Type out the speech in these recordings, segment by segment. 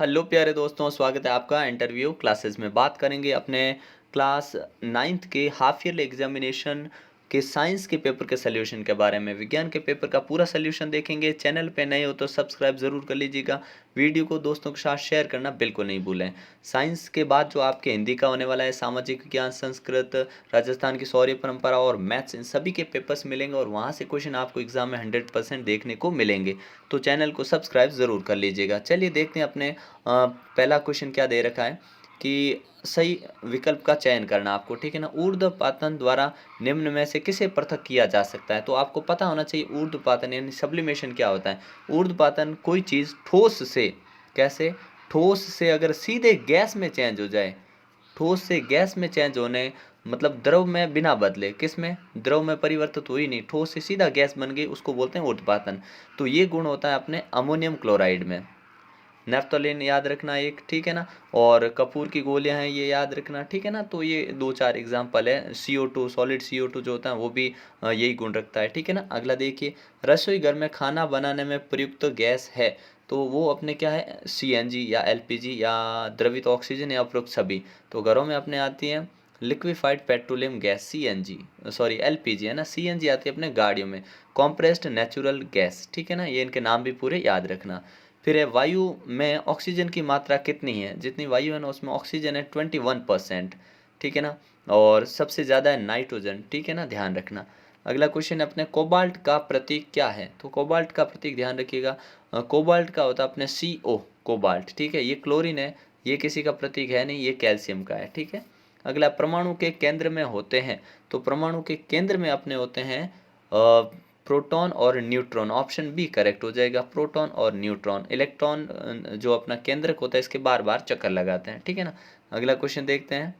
Hello प्यारे दोस्तों, स्वागत है आपका इंटरव्यू क्लासेस में। बात करेंगे अपने क्लास 9th के हाफ ईयरली एग्जामिनेशन के साइंस के पेपर के सॉल्यूशन के बारे में। विज्ञान के पेपर का पूरा सॉल्यूशन देखेंगे। चैनल पे नए हो तो सब्सक्राइब ज़रूर कर लीजिएगा। वीडियो को दोस्तों के साथ शेयर करना बिल्कुल नहीं भूलें। साइंस के बाद जो आपके हिंदी का होने वाला है, सामाजिक विज्ञान, संस्कृत, राजस्थान की शौर्य परंपरा और मैथ्स, इन सभी के पेपर्स मिलेंगे और वहाँ से क्वेश्चन आपको एग्जाम में 100% देखने को मिलेंगे। तो चैनल को सब्सक्राइब ज़रूर कर लीजिएगा। चलिए देखते हैं अपने पहला क्वेश्चन क्या दे रखा है कि सही विकल्प का चयन करना आपको, ठीक है ना। ऊर्ध्वपातन द्वारा निम्न में से किसे पृथक किया जा सकता है। तो आपको पता होना चाहिए ऊर्ध्वपातन यानी सब्लिमेशन क्या होता है। ऊर्ध्वपातन कोई चीज़ ठोस से, कैसे, ठोस से अगर सीधे गैस में चेंज हो जाए, ठोस से गैस में चेंज होने मतलब द्रव में बिना बदले, किस में, द्रव में परिवर्तित हुई नहीं, ठोस से सीधा गैस बन गई, उसको बोलते हैं ऊर्ध्वपातन। तो ये गुण होता है अपने अमोनियम क्लोराइड में। नेफ्थलीन याद रखना एक, ठीक है ना। और कपूर की गोलियां हैं, ये याद रखना, ठीक है ना। तो ये दो चार एग्जाम्पल है। CO2, सॉलिड CO2 जो होता है वो भी यही गुण रखता है, ठीक है ना। अगला देखिए, रसोई घर में खाना बनाने में प्रयुक्त गैस है, तो वो अपने क्या है, CNG या LPG या द्रवित ऑक्सीजन या उपरोक्त सभी। तो घरों में अपने आती है liquefied petroleum gas, CNG, sorry LPG है ना। CNG आती है अपने गाड़ियों में, कॉम्प्रेस्ड नेचुरल गैस, ठीक है ना। ये इनके नाम भी पूरे याद रखना। फिर है वायु में ऑक्सीजन की मात्रा कितनी है। जितनी वायु है ना उसमें ऑक्सीजन है 21%, ठीक है ना। और सबसे ज़्यादा है नाइट्रोजन, ठीक है ना, ध्यान रखना। अगला क्वेश्चन है अपने कोबाल्ट का प्रतीक क्या है। तो कोबाल्ट का प्रतीक ध्यान रखिएगा, कोबाल्ट का होता है अपने CO, कोबाल्ट, ठीक है। ये क्लोरीन है, ये किसी का प्रतीक है नहीं, ये कैल्शियम का है, ठीक है। अगला, परमाणु के केंद्र में होते हैं। तो परमाणु के केंद्र में अपने होते हैं प्रोटॉन और न्यूट्रॉन। ऑप्शन बी करेक्ट हो जाएगा, प्रोटॉन और न्यूट्रॉन। इलेक्ट्रॉन जो अपना केंद्रक होता है इसके बार बार चक्कर लगाते हैं, ठीक है ना। अगला क्वेश्चन देखते हैं,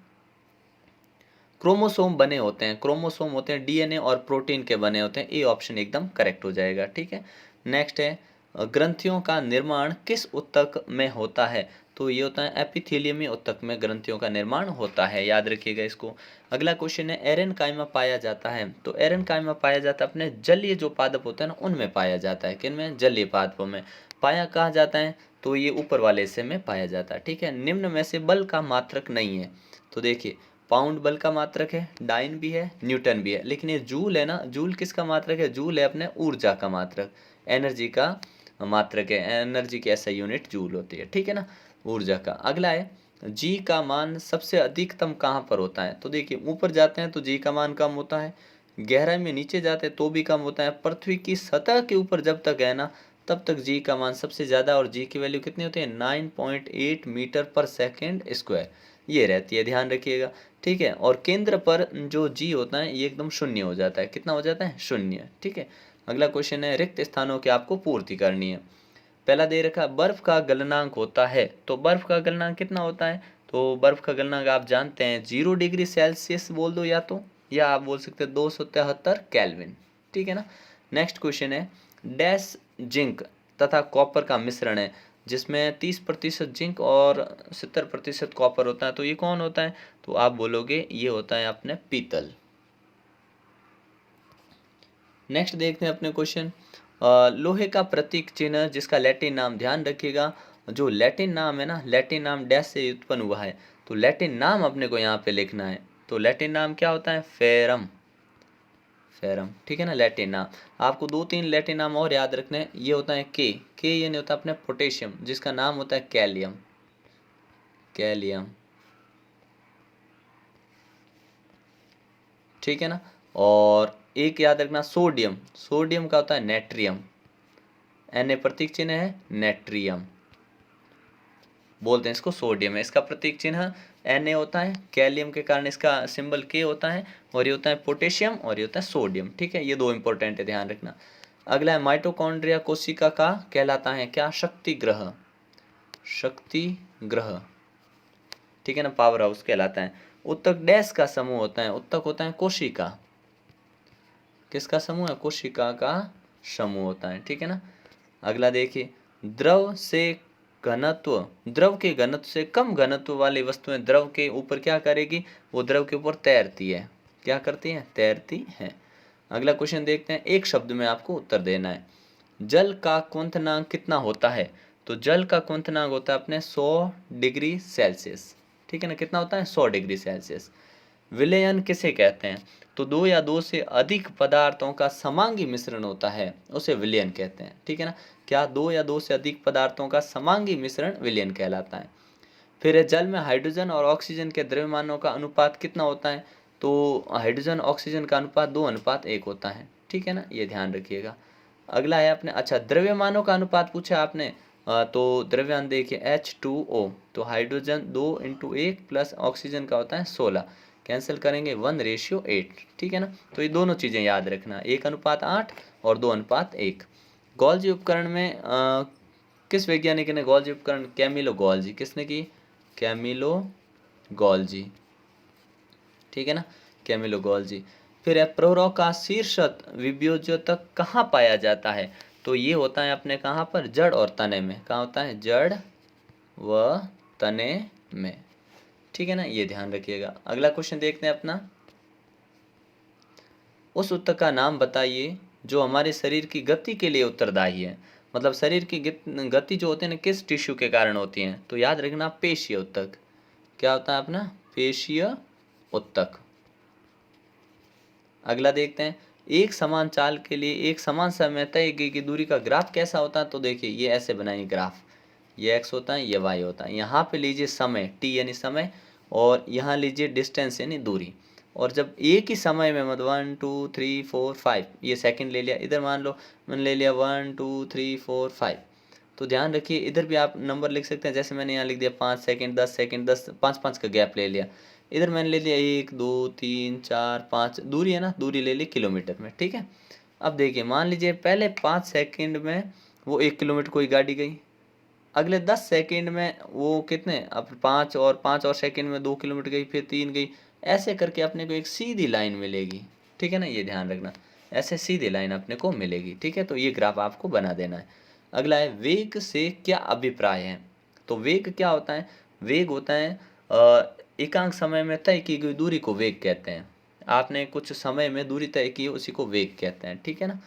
क्रोमोसोम बने होते हैं, क्रोमोसोम होते हैं DNA और प्रोटीन के बने होते हैं। ए ऑप्शन एकदम करेक्ट हो जाएगा, ठीक है। नेक्स्ट है, ग्रंथियों का निर्माण किस ऊतक में होता है। तो ये होता है एपिथेलियमी ऊतक में ग्रंथियों का निर्माण होता है, याद रखिएगा इसको। अगला क्वेश्चन है, एरेनकाइमा पाया जाता है। तो एरेनकाइमा पाया जाता है अपने जलीय जो पादप होते हैं ना उनमें पाया जाता है। किन में, जलीय पादपों में। पाया कहाँ जाता है, तो ये ऊपर वाले हिस्से में पाया जाता है, ठीक है। निम्न में से बल का मात्रक नहीं है। तो देखिए, पाउंड बल का मात्रक है, डाइन भी है, न्यूटन भी है, लेकिन ये जूल है ना, जूल किसका मात्रक है, जूल है अपने ऊर्जा का मात्रक, एनर्जी का मात्रक है। एनर्जी की SI यूनिट जूल होती है, ठीक है ना, ऊर्जा का। अगला है, जी का मान सबसे अधिकतम कहाँ पर होता है। तो देखिए, ऊपर जाते हैं तो जी का मान कम होता है, गहराई में नीचे जाते हैं तो भी कम होता है, पृथ्वी की सतह के ऊपर जब तक है ना तब तक जी का मान सबसे ज़्यादा, और जी की वैल्यू कितनी होती है, 9.8 मीटर पर सेकेंड स्क्वायर, ये रहती है, ध्यान रखिएगा, ठीक है। और केंद्र पर जो जी होता है ये एकदम शून्य हो जाता है। कितना हो जाता है, शून्य, ठीक है। अगला क्वेश्चन है, रिक्त स्थानों की आपको पूर्ति करनी है। पहला दे रखा, बर्फ का गलनांक होता है। तो बर्फ का गलनांक कितना होता है। तो बर्फ का गलनांक आप जानते हैं 0 डिग्री सेल्सियस बोल दो, या आप बोल सकते हैं 273 केल्विन, ठीक है ना। नेक्स्ट क्वेश्चन है, डैश जिंक तथा कॉपर का मिश्रण है जिसमें 30% जिंक और 70% कॉपर होता है। तो ये कौन होता है, तो आप बोलोगे ये होता है अपने पीतल। नेक्स्ट देखते हैं अपने क्वेश्चन, लोहे का प्रतीक चिन्ह जिसका लैटिन नाम, ध्यान रखिएगा, जो लैटिन नाम है ना, लैटिन नाम डैश से उत्पन्न हुआ है। तो लैटिन नाम अपने को यहाँ पे लिखना है। तो लैटिन नाम क्या होता है, फेरम, फेरम, ठीक है ना, लैटिन नाम। आपको 2-3 लैटिन नाम और याद रखने हैं। ये होता है के ये नहीं होता अपने पोटेशियम, जिसका नाम होता है कैलियम, कैलियम, ठीक है ना। और एक याद रखना, सोडियम, सोडियम का होता है नेट्रियम, Na प्रतीक चिन्ह है, नेट्रियम बोलते हैं इसको, सोडियम है इसका प्रतीक चिन्ह, Na होता है, कैलियम के कारण इसका सिंबल K होता है, और ये होता है पोटेशियम और ये होता है सोडियम, ठीक है। ये दो इंपॉर्टेंट है, ध्यान रखना। अगला है, माइटोकॉन्ड्रिया कोशिका का कहलाता है क्या, शक्ति ग्रह, शक्ति ग्रह, ठीक है ना, पावर हाउस कहलाता है। उत्तक डैश का समूह होता है। उत्तक होता है कोशिका, किसका समूह है, कोशिका का समूह होता है, ठीक है ना। अगला देखिए, द्रव से घनत्व, द्रव के घनत्व से कम घनत्व वाली वस्तुएं द्रव के ऊपर क्या करेगी, वो द्रव के ऊपर तैरती है, क्या करती है, तैरती है। अगला क्वेश्चन देखते हैं, एक शब्द में आपको उत्तर देना है। जल का क्वथनांक कितना होता है। तो जल का क्वथनांक होता है अपने 100 डिग्री सेल्सियस, ठीक है ना, कितना होता है 100 डिग्री सेल्सियस। विलयन किसे कहते हैं, तो दो या दो से अधिक पदार्थों का समांगी मिश्रण होता है, उसे विलयन कहते हैं, ठीक है ना। क्या, दो या दो से अधिक पदार्थों का समांगी मिश्रण विलयन कहलाता है। फिर जल में हाइड्रोजन और ऑक्सीजन के द्रव्यमानों का अनुपात कितना होता है, तो हाइड्रोजन ऑक्सीजन का अनुपात 2:1 होता है, ठीक है ना, ये ध्यान रखिएगा। अगला है अपने, अच्छा द्रव्यमानों का अनुपात पूछा आपने, तो द्रव्यमान देखिए H2O, तो हाइड्रोजन 2:1 प्लस ऑक्सीजन का होता है 16, कैंसिल करेंगे 1:8, ठीक है ना। तो ये दोनों चीज़ें याद रखना, 1:8 और 2:1। गॉल्जी उपकरण में किस वैज्ञानिक ने गॉल्जी उपकरण, कैमिलो गॉल्जी, किसने की, कैमिलो गॉल्जी, ठीक है ना, कैमिलो गॉल्जी। फिर है प्रोरो का शीर्षक विभेद्योतक कहाँ पाया जाता है, तो ये होता है अपने कहाँ पर, जड़ और तने में, कहाँ होता है, जड़ व तने में, ठीक है ना, ये ध्यान रखिएगा। अगला क्वेश्चन देखते हैं अपना, उस ऊतक का नाम बताइए जो हमारे शरीर की गति के लिए उत्तरदायी है, मतलब शरीर की गति जो होती है ना किस टिश्यू के कारण होती है, तो याद रखना पेशीय ऊतक, क्या होता है अपना, पेशीय ऊतक। अगला देखते हैं, एक समान चाल के लिए एक समान समय तय की दूरी का ग्राफ कैसा होता है, तो देखिए ये ऐसे बनाएंगे ग्राफ, ये x होता है, ये y होता है, यहाँ पे लीजिए समय t यानी समय, और यहाँ लीजिए डिस्टेंस यानी दूरी, और जब एक ही समय में मतलब 1 2 3 4 5 ये सेकंड ले लिया, इधर मान लो मैंने ले लिया 1 2 3 4 5, तो ध्यान रखिए इधर भी आप नंबर लिख सकते हैं, जैसे मैंने यहाँ लिख दिया 5 सेकंड 10 सेकंड 10 5 का गैप ले लिया, इधर मैंने ले लिया 1 2 3 4 5, दूरी है ना, दूरी ले ली किलोमीटर में, ठीक है। अब देखिए मान लीजिए पहले 5 सेकंड में वो 1 किलोमीटर कोई गाड़ी गई, अगले 10 सेकंड में वो कितने, अब 5 और सेकंड में 2 किलोमीटर गई, फिर 3 गई, ऐसे करके अपने को एक सीधी लाइन मिलेगी, ठीक है ना, ये ध्यान रखना, ऐसे सीधी लाइन अपने को मिलेगी, ठीक है। तो ये ग्राफ आपको बना देना है। अगला है, वेग से क्या अभिप्राय है, तो वेग क्या होता है, वेग होता है एकांक समय में तय की गई दूरी को वेग कहते हैं, आपने कुछ समय में दूरी तय की उसी को वेग कहते हैं, ठीक है ना।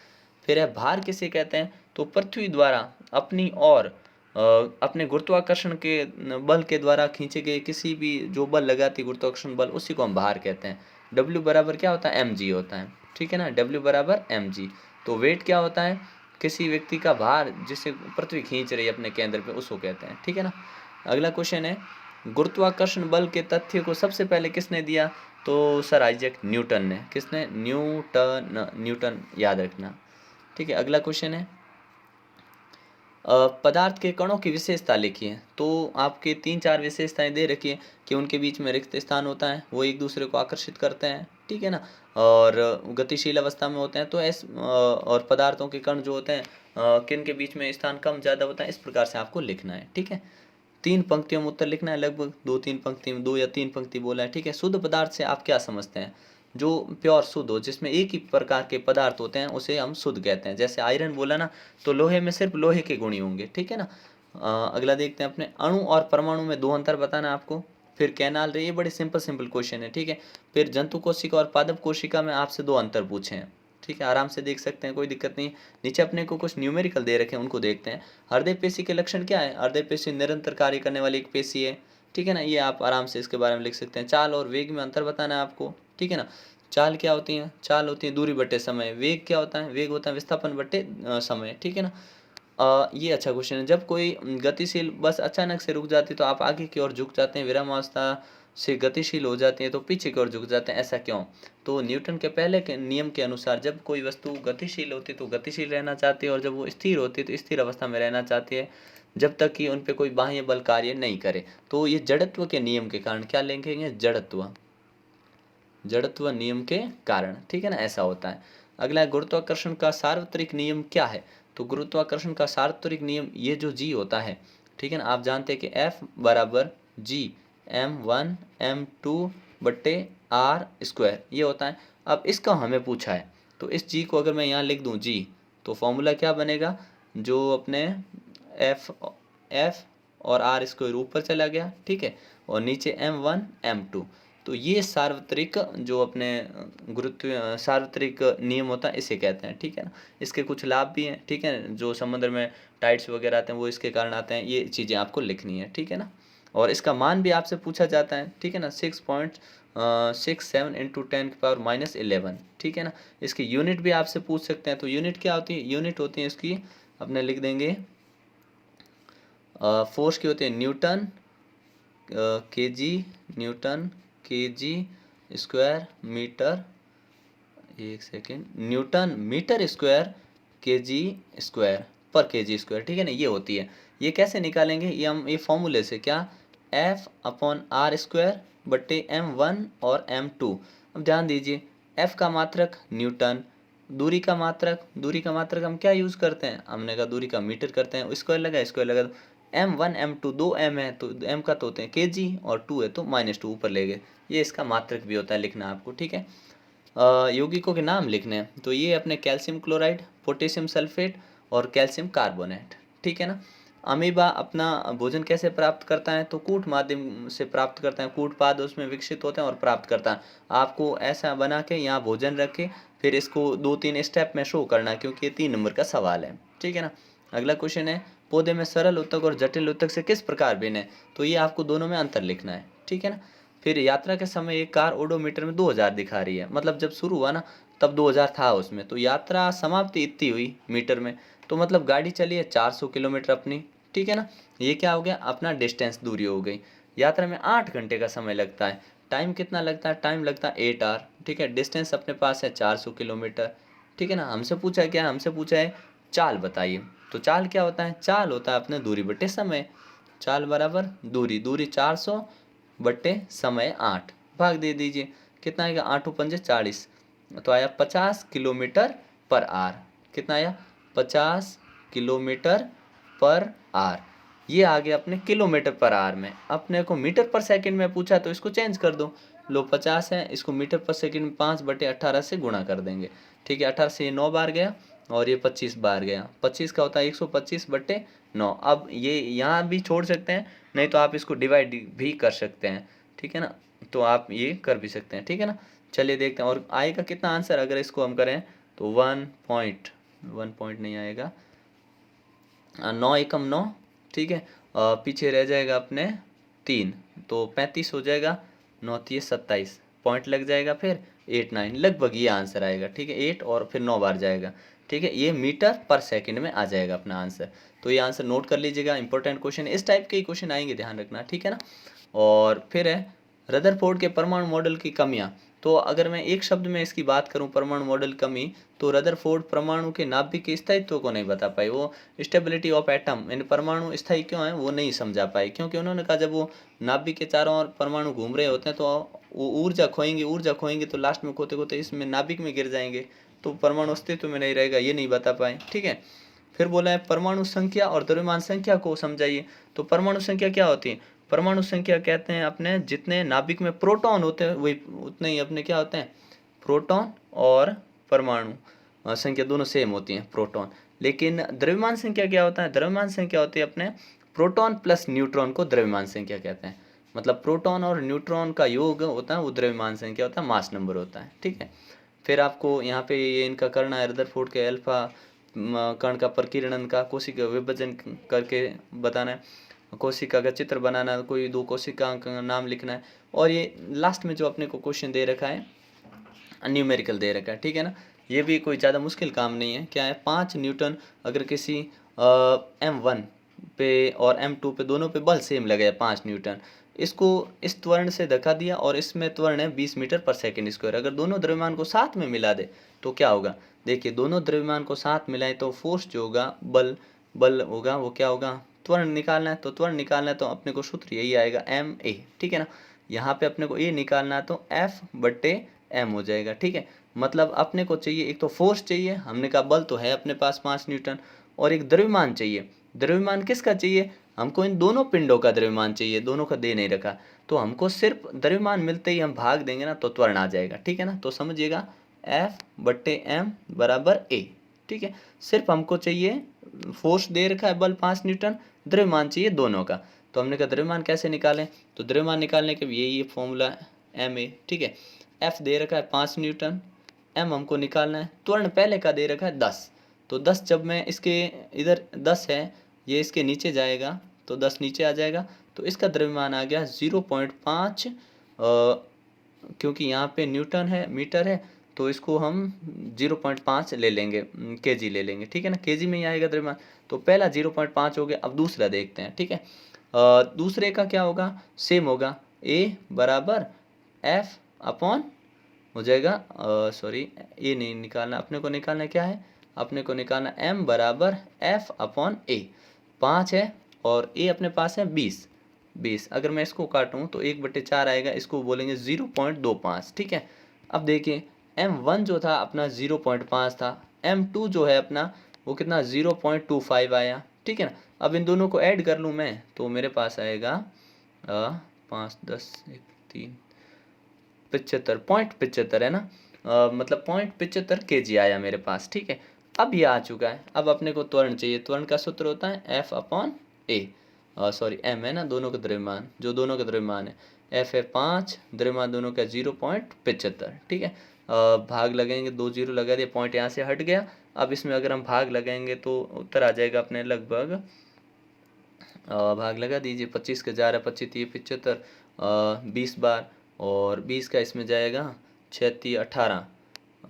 फिर है, भार किसे कहते हैं, तो पृथ्वी द्वारा अपनी ओर अपने गुरुत्वाकर्षण के बल के द्वारा खींचे गए किसी भी जो बल लगाती गुरुत्वाकर्षण बल, उसी को हम भार कहते हैं। W बराबर क्या होता है, mg होता है, ठीक है ना, W बराबर mg। तो वेट क्या होता है, किसी व्यक्ति का भार जिसे पृथ्वी खींच रही है अपने केंद्र पे, उसको कहते हैं, ठीक है ना। अगला क्वेश्चन है, गुरुत्वाकर्षण बल के तथ्य को सबसे पहले किसने दिया, तो सर आइजैक न्यूटन ने, किसने, न्यूटन याद रखना, ठीक है। अगला क्वेश्चन है, पदार्थ के कणों की विशेषता लिखिए, तो आपके 3-4 विशेषताएं दे रखी है कि उनके बीच में रिक्त स्थान होता है, वो एक दूसरे को आकर्षित करते हैं, ठीक है ना, और गतिशील अवस्था में होते हैं, तो और पदार्थों के कण जो होते हैं किन के बीच में स्थान कम ज़्यादा होता है, इस प्रकार से आपको लिखना है, ठीक है। 3 पंक्तियों में उत्तर लिखना है, लगभग 2-3 पंक्ति में 2 या 3 पंक्ति बोला है, ठीक है। शुद्ध पदार्थ से आप क्या समझते हैं, जो प्योर शुद्ध हो, जिसमें एक ही प्रकार के पदार्थ होते हैं उसे हम शुद्ध कहते हैं, जैसे आयरन बोला ना, तो लोहे में सिर्फ लोहे के गुण ही होंगे, ठीक है ना। अगला देखते हैं, अपने अणु और परमाणु में 2 अंतर बताना आपको, फिर कैनाल रे, ये बड़े सिंपल क्वेश्चन है, ठीक है। फिर जंतु कोशिका और पादप कोशिका में आपसे 2 अंतर पूछे हैं, ठीक है, आराम से देख सकते हैं, कोई दिक्कत नहीं। नीचे अपने को कुछ न्यूमेरिकल दे रखे हैं, उनको देखते हैं। हृदय पेशी के लक्षण क्या है, हृदय पेशी निरंतर कार्य करने वाली एक पेशी है, ठीक है ना, ये आप आराम से इसके बारे में लिख सकते हैं। चाल और वेग में अंतर बताना है आपको, ठीक है ना। चाल क्या होती है, चाल होती है दूरी बटे समय, वेग क्या होता है, वेग होता है विस्थापन बटे समय, ठीक है ना। ये अच्छा क्वेश्चन है, जब कोई गतिशील बस अचानक से रुक जाती है तो आप आगे की ओर झुक जाते हैं, विरामावस्था से गतिशील हो जाती है तो पीछे की ओर झुक जाते हैं, ऐसा क्यों, तो न्यूटन के पहले के नियम के अनुसार जब कोई वस्तु गतिशील होती है तो गतिशील रहना चाहती है, और जब वो स्थिर होती है तो स्थिर अवस्था में रहना चाहती है, जब तक कि उन पे कोई बाह्य बल कार्य नहीं करे। तो ये जड़त्व के नियम के कारण, क्या लिखेंगे, जड़त्व नियम के कारण, ठीक है ना, ऐसा होता है। अगला है, गुरुत्वाकर्षण का सार्वत्रिक नियम क्या है, तो गुरुत्वाकर्षण का सार्वत्रिक नियम ये जो जी होता है, ठीक है ना, आप जानते हैं कि F बराबर जी m1 m2 बट्टे आर स्क्वायर, ये होता है। अब इसका हमें पूछा है, तो इस जी को अगर मैं यहाँ लिख दूँ जी, तो फॉर्मूला क्या बनेगा, जो अपने एफ और आर स्क्वायर ऊपर चला गया, ठीक है, और नीचे m1 m2, तो ये सार्वत्रिक जो अपने गुरुत्व सार्वत्रिक नियम होता है इसे कहते हैं, ठीक है ना। इसके कुछ लाभ भी हैं, ठीक है, जो समुद्र में टाइड्स वगैरह आते हैं वो इसके कारण आते हैं, ये चीज़ें आपको लिखनी है, ठीक है ना। और इसका मान भी आपसे पूछा जाता है, ठीक है ना, 6.67 इंटू 10⁻11, ठीक है ना। इसकी यूनिट भी आपसे पूछ सकते हैं, तो यूनिट क्या होती है, यूनिट होती है इसकी, अपने लिख देंगे फोर्स की होती है newton kg, newton kg square metre, एक second, newton metre square kg square पर केजी स्क्वायर, ठीक है ना, ये होती है। ये कैसे निकालेंगे, ये हम ये फॉर्मूले से, क्या, F/r² बट्टे m1 और m2। अब ध्यान दीजिए, F का मात्रक न्यूटन, दूरी का मात्रक हम क्या यूज़ करते हैं, हमने कहा दूरी का मीटर करते हैं, स्क्वायर लगा तो m1 m2 दो m है तो m का तो होते हैं kg और 2 है तो -2 ऊपर ले गए। ये इसका मात्रक भी होता है लिखना आपको, ठीक है। यौगिकों के नाम लिखने हैं, तो ये अपने कैल्शियम क्लोराइड, पोटेशियम सल्फेट और कैल्शियम कार्बोनेट, ठीक है ना। अमीबा अपना भोजन कैसे प्राप्त करता है, तो कूट माध्यम से प्राप्त करता है, कूट पाद उसमें विकसित होते हैं और प्राप्त करता है। आपको ऐसा बना के यहाँ भोजन रख के फिर इसको 2-3 स्टेप में शो करना, क्योंकि ये 3 नंबर का सवाल है, ठीक है ना। अगला क्वेश्चन है, पौधे में सरल उत्तक और जटिल उत्तक से किस प्रकार भिन्न है, तो ये आपको दोनों में अंतर लिखना है, ठीक है ना। फिर यात्रा के समय एक कार ओडोमीटर में 2000 दिखा रही है, मतलब जब शुरू हुआ ना तब 2000 था उसमें, तो यात्रा समाप्ति इतनी हुई मीटर में, तो मतलब गाड़ी चली है 400 किलोमीटर अपनी, ठीक है ना। ये क्या हो गया, अपना डिस्टेंस, दूरी हो गई। यात्रा में 8 घंटे का समय लगता है, टाइम कितना लगता है, टाइम लगता है 8 आवर, ठीक है। डिस्टेंस अपने पास है 400 किलोमीटर, ठीक है ना। हमसे पूछा है क्या, हमसे पूछा है चाल बताइए, तो चाल क्या होता है, चाल होता है अपने दूरी बटे समय, चाल बराबर दूरी 400 बटे समय 8, भाग दे दीजिए, कितना आएगा, 8×5 = 40, तो आया 50 किलोमीटर पर आर, कितना आया, 50 किलोमीटर पर आर। ये आ गया अपने किलोमीटर पर आर में। अपने को मीटर पर सेकंड में पूछा तो इसको चेंज कर दो, लो 50 है, इसको मीटर पर सेकंड में 5/18 से गुणा कर देंगे, ठीक है। 18 से ये 9 बार गया और ये 25 बार गया, 25 का होता है 125/9। अब ये यहाँ भी छोड़ सकते हैं, नहीं तो आप इसको डिवाइड भी कर सकते हैं, ठीक है ना, तो आप ये कर भी सकते हैं, ठीक है ना। चलिए देखते हैं और आएगा कितना आंसर, अगर इसको हम करें तो 1 पॉइंट नहीं आएगा, 9 एकम 9, ठीक है। पीछे रह जाएगा अपने 3, तो 35 हो जाएगा, 9×3 = 27, पॉइंट लग जाएगा, फिर 8-9 लगभग ये आंसर आएगा, ठीक है। 8 और फिर 9 बार जाएगा, ठीक है। ये मीटर पर सेकंड में आ जाएगा अपना आंसर, तो ये आंसर नोट कर लीजिएगा, इंपॉर्टेंट क्वेश्चन, इस टाइप के ही क्वेश्चन आएंगे, ध्यान रखना, ठीक है ना। और फिर है रदरफोर्ड के परमाणु मॉडल की कमियाँ, तो अगर मैं एक शब्द में इसकी बात करूं परमाणु मॉडल कमी, तो रदरफोर्ड परमाणु के नाभिक के स्थायित्व को नहीं बता पाए, वो स्टेबिलिटी ऑफ एटम, इन परमाणु स्थायी क्यों है वो नहीं समझा पाए, क्योंकि उन्होंने कहा जब वो नाभिक के चारों ओर परमाणु घूम रहे होते हैं तो वो ऊर्जा खोएंगे तो लास्ट में खोते खोते इसमें नाभिक में गिर जाएंगे, तो परमाणु अस्तित्व में नहीं रहेगा, ये नहीं बता पाए, ठीक है। फिर बोला है परमाणु संख्या और द्रव्यमान संख्या को समझाइए, तो परमाणु संख्या क्या होती है, परमाणु संख्या कहते हैं अपने जितने नाभिक में प्रोटॉन होते हैं वही उतने ही अपने क्या होते हैं, प्रोटॉन और परमाणु संख्या दोनों सेम होती हैं, प्रोटॉन। लेकिन द्रव्यमान संख्या क्या होता है, द्रव्यमान संख्या होती है अपने प्रोटॉन प्लस न्यूट्रॉन को द्रव्यमान संख्या कहते हैं, मतलब प्रोटॉन और न्यूट्रॉन का योग होता है वो द्रव्यमान संख्या होता है, मास नंबर होता है, ठीक है। फिर आपको यहाँ पे ये इनका करना है, रदरफोर्ड के अल्फा कण का प्रकीर्णन का कोशिका विभाजन करके बताना है, कोशिका का चित्र बनाना है, कोई 2 कोशिका का नाम लिखना है, और ये लास्ट में जो अपने को क्वेश्चन दे रखा है न्यूमेरिकल दे रखा है, ठीक है ना। ये भी कोई ज़्यादा मुश्किल काम नहीं है, क्या है, 5 न्यूटन अगर किसी M1 पे और M2 पे दोनों पे बल सेम लगे 5 न्यूटन, इसको इस त्वरण से धक्का दिया और इसमें त्वरण है 20 मीटर पर सेकंड स्क्वायर, अगर दोनों द्रव्यमान को साथ में मिला दे तो क्या होगा, देखिए दोनों द्रव्यमान को साथ मिलाए तो फोर्स जो होगा, बल होगा वो क्या होगा, त्वरण निकालना है, तो त्वरण निकालना है तो अपने को सूत्र यही आएगा ma, ठीक है ना। यहाँ पे अपने को ए निकालना है तो F/m हो जाएगा, ठीक है। मतलब अपने को चाहिए एक तो फोर्स चाहिए, हमने कहा बल तो है अपने पास 5 न्यूटन, और एक द्रव्यमान चाहिए, द्रव्यमान किसका चाहिए, हमको इन दोनों पिंडों का द्रव्यमान चाहिए, दोनों का दे नहीं रखा, तो हमको सिर्फ द्रव्यमान मिलते ही हम भाग देंगे ना तो त्वरण आ जाएगा, ठीक है ना। तो समझिएगा F/m = a, ठीक है। सिर्फ हमको चाहिए फोर्स दे रखा है बल 5 न्यूटन, द्रव्यमान चाहिए दोनों का, तो हमने कहा द्रव्यमान कैसे निकालें, तो द्रव्यमान निकालने के लिए यही फॉर्मूला एम ए, ठीक है। एफ दे रखा है 5 न्यूटन, एम हमको निकालना है, त्वरण पहले का दे रखा है 10, तो 10 जब मैं इसके इधर 10 है, ये इसके नीचे जाएगा तो 10 नीचे आ जाएगा, तो इसका द्रव्यमान आ गया 0.5, क्योंकि यहाँ पे न्यूटन है, मीटर है, तो इसको हम 0.5 ले लेंगे, केजी ले लेंगे, ठीक है ना, केजी में ही आएगा द्रव्यमान। तो पहला 0.5 हो गया। अब दूसरा देखते हैं, ठीक है। दूसरे का क्या होगा, सेम होगा, ए बराबर एफ अपॉन हो जाएगा, सॉरी ए नहीं निकालना, अपने को निकालना क्या है, अपने को निकालना एम बराबर एफ अपॉन ए, 5 है और ए अपने पास है 20, अगर मैं इसको काटूं तो 1/4 आएगा, इसको बोलेंगे 0.25, ठीक है। अब देखिए M1 जो था अपना 0.5 था, M2 जो है अपना वो कितना 0.25 आया, ठीक है ना। अब इन दोनों को ऐड कर लूँ मैं तो मेरे पास आएगा 5 10 1 3 75.75 है ना, मतलब 0.75 kg आया मेरे पास, ठीक है। अब ये आ चुका है। अब अपने को त्वरण चाहिए, त्वरण का सूत्र होता है एफ अपॉन ए, सॉरी एम है ना, दोनों का द्रव्यमान, जो दोनों का द्रव्यमान है, एफ है 5, द्रव्यमान दोनों का 0.75, ठीक है। भाग लगाएंगे, 2 0 लगा दिया, पॉइंट यहाँ से हट गया। अब इसमें अगर हम भाग लगाएंगे तो उत्तर आ जाएगा अपने लगभग, भाग लगा दीजिए, 25 के 4 है 25 3 75, 20 बार, और 20 का इसमें जाएगा 6 3 18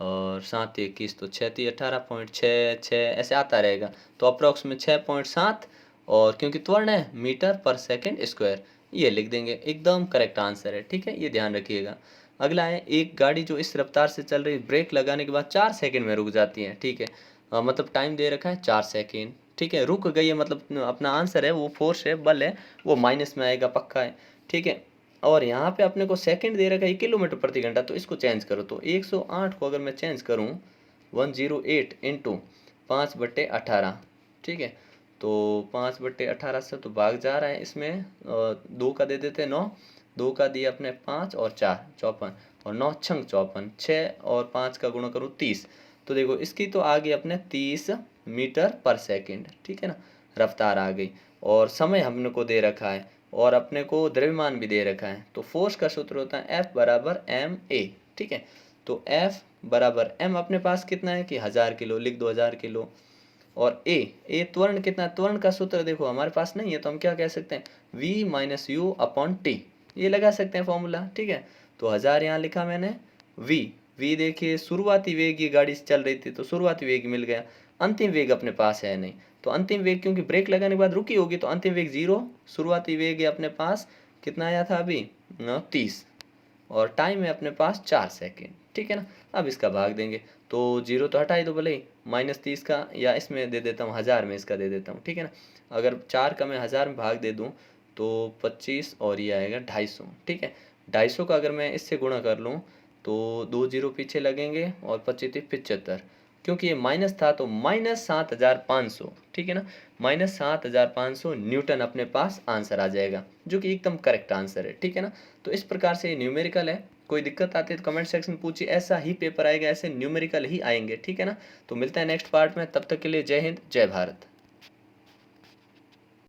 और 7 21, तो 6 3 18.66 ऐसे आता रहेगा, तो अप्रॉक्स में 6.7, और क्योंकि त्वरण है मीटर पर सेकंड स्क्वायर, ये लिख देंगे, एकदम करेक्ट आंसर है, ठीक है, ये ध्यान रखिएगा। अगला है, एक गाड़ी जो इस रफ्तार से चल रही, ब्रेक लगाने के बाद 4 सेकंड में रुक जाती है, ठीक है, मतलब टाइम दे रखा है 4 सेकंड, ठीक है, रुक गई है, मतलब अपना आंसर है वो फोर्स है, बल है, वो माइनस में आएगा, पक्का है, ठीक है। और यहाँ पे अपने को सेकंड दे रखा है किलोमीटर प्रति घंटा, तो इसको चेंज करो, तो 108 को अगर मैं चेंज करूँ 108 इंटू 5/18, ठीक है, तो 5/18 से तो भाग जा रहा है, इसमें 2 का दे देते हैं 9, 2 का दिया अपने 5 और 4 54, और 9 छंग 54, 6 और 5 का गुणा करूँ 30, तो देखो इसकी तो आ गई अपने 30 मीटर पर सेकंड, ठीक है ना, रफ्तार आ गई, और समय हमने को दे रखा है, और अपने को द्रव्यमान भी दे रखा है, तो फोर्स का सूत्र होता है F बराबर एम ए, ठीक है। तो F बराबर m अपने पास कितना है कि 1000 किलो, लिख दो 1000 किलो, और ए त्वरण कितना, त्वरण का सूत्र देखो हमारे पास नहीं है, तो हम क्या कह सकते हैं, v minus you upon T, ये लगा सकते हैं फॉर्मूला, ठीक है। तो 1000 यहाँ लिखा मैंने, v देखिए शुरुआती वेग, ये गाड़ी चल रही थी तो शुरुआती वेग मिल गया, अंतिम वेग अपने पास है नहीं, तो अंतिम वेग क्योंकि ब्रेक लगाने के बाद रुकी होगी, तो अंतिम वेग 0, शुरुआती वेग है अपने पास कितना आया था अभी 30, और टाइम है अपने पास 4 सेकेंड, ठीक है ना। अब इसका भाग देंगे, तो 0 तो हटा ही दो भले ही, -30 का, या इसमें दे देता हूँ 1000 में इसका दे देता हूँ, ठीक है ना। अगर 4 का मैं 1000 में भाग दे दूँ तो 25, और ये आएगा 250, ठीक है। 250 का अगर मैं इससे गुणा कर लूँ तो 2 0 पीछे लगेंगे, और 25 75, क्योंकि ये माइनस था तो -7500, ठीक है ना, -7500 न्यूटन अपने पास आंसर आ जाएगा, जो कि एकदम करेक्ट आंसर है, ठीक है ना। तो इस प्रकार से ये न्यूमेरिकल है, कोई दिक्कत आती है तो कमेंट सेक्शन में पूछिए, ऐसा ही पेपर आएगा, ऐसे न्यूमेरिकल ही आएंगे, ठीक है ना। तो मिलते हैं नेक्स्ट पार्ट में, तब तक के लिए जय हिंद जय भारत।